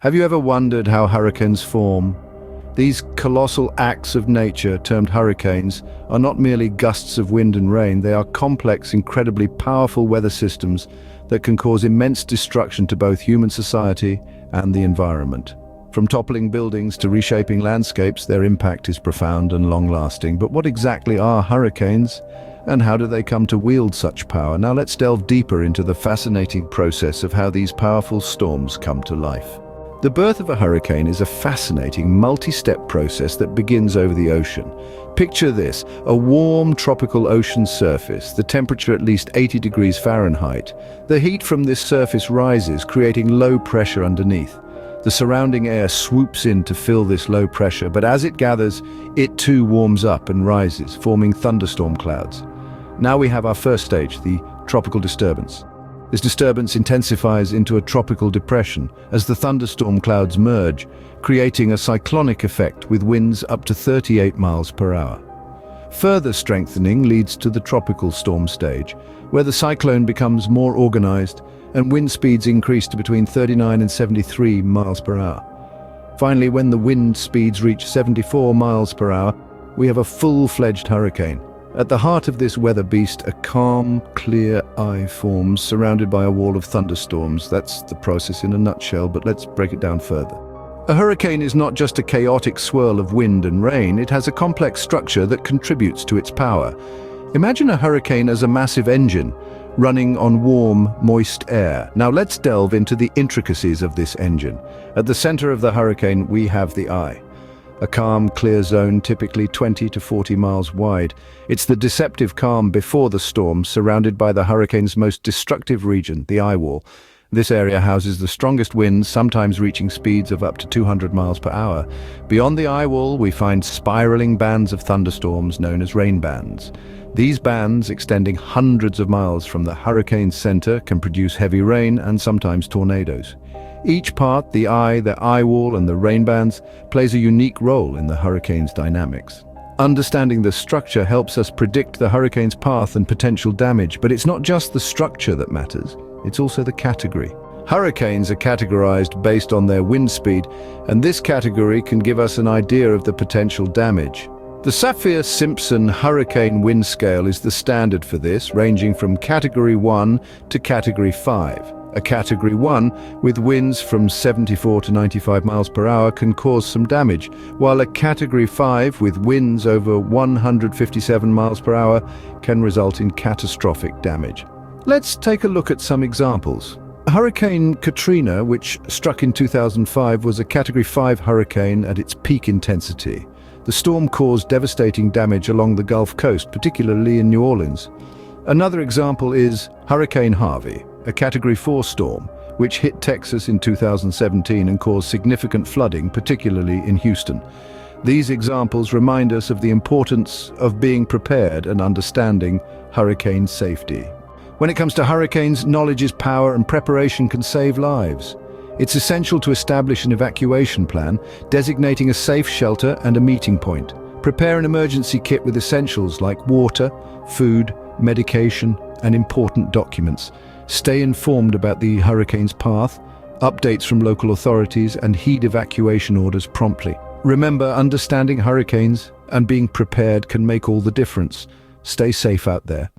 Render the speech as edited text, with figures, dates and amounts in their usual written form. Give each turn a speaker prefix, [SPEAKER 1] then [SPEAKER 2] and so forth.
[SPEAKER 1] Have you ever wondered how hurricanes form? These colossal acts of nature, termed hurricanes, are not merely gusts of wind and rain. They are complex, incredibly powerful weather systems that can cause immense destruction to both human society and the environment. From toppling buildings to reshaping landscapes, their impact is profound and long-lasting. But what exactly are hurricanes, and how do they come to wield such power? Now let's delve deeper into the fascinating process of how these powerful storms come to life. The birth of a hurricane is a fascinating, multi-step process that begins over the ocean. Picture this, a warm tropical ocean surface, the temperature at least 80 degrees Fahrenheit. The heat from this surface rises, creating low pressure underneath. The surrounding air swoops in to fill this low pressure, but as it gathers, it too warms up and rises, forming thunderstorm clouds. Now we have our first stage, the tropical disturbance. This disturbance intensifies into a tropical depression as the thunderstorm clouds merge, creating a cyclonic effect with winds up to 38 miles per hour. Further strengthening leads to the tropical storm stage, where the cyclone becomes more organized and wind speeds increase to between 39 and 73 miles per hour. Finally, when the wind speeds reach 74 miles per hour, we have a full-fledged hurricane. At the heart of this weather beast, a calm, clear eye forms, surrounded by a wall of thunderstorms. That's the process in a nutshell, but let's break it down further. A hurricane is not just a chaotic swirl of wind and rain, it has a complex structure that contributes to its power. Imagine a hurricane as a massive engine, running on warm, moist air. Now let's delve into the intricacies of this engine. At the center of the hurricane, we have the eye. A calm, clear zone, typically 20 to 40 miles wide. It's the deceptive calm before the storm, surrounded by the hurricane's most destructive region, the eye wall. This area houses the strongest winds, sometimes reaching speeds of up to 200 miles per hour. Beyond the eye wall, we find spiraling bands of thunderstorms known as rain bands. These bands, extending hundreds of miles from the hurricane's center, can produce heavy rain and sometimes tornadoes. Each part, the eye wall, and the rain bands, plays a unique role in the hurricane's dynamics. Understanding the structure helps us predict the hurricane's path and potential damage, but it's not just the structure that matters, it's also the category. Hurricanes are categorized based on their wind speed, and this category can give us an idea of the potential damage. The Saffir-Simpson Hurricane Wind Scale is the standard for this, ranging from Category 1 to Category 5. A Category 1, with winds from 74 to 95 miles per hour, can cause some damage, while a Category 5, with winds over 157 miles per hour, can result in catastrophic damage. Let's take a look at some examples. Hurricane Katrina, which struck in 2005, was a Category 5 hurricane at its peak intensity. The storm caused devastating damage along the Gulf Coast, particularly in New Orleans. Another example is Hurricane Harvey, a Category 4 storm, which hit Texas in 2017 and caused significant flooding, particularly in Houston. These examples remind us of the importance of being prepared and understanding hurricane safety. When it comes to hurricanes, knowledge is power and preparation can save lives. It's essential to establish an evacuation plan, designating a safe shelter and a meeting point. Prepare an emergency kit with essentials like water, food, medication, and important documents. Stay informed about the hurricane's path, updates from local authorities, and heed evacuation orders promptly. Remember, understanding hurricanes and being prepared can make all the difference. Stay safe out there.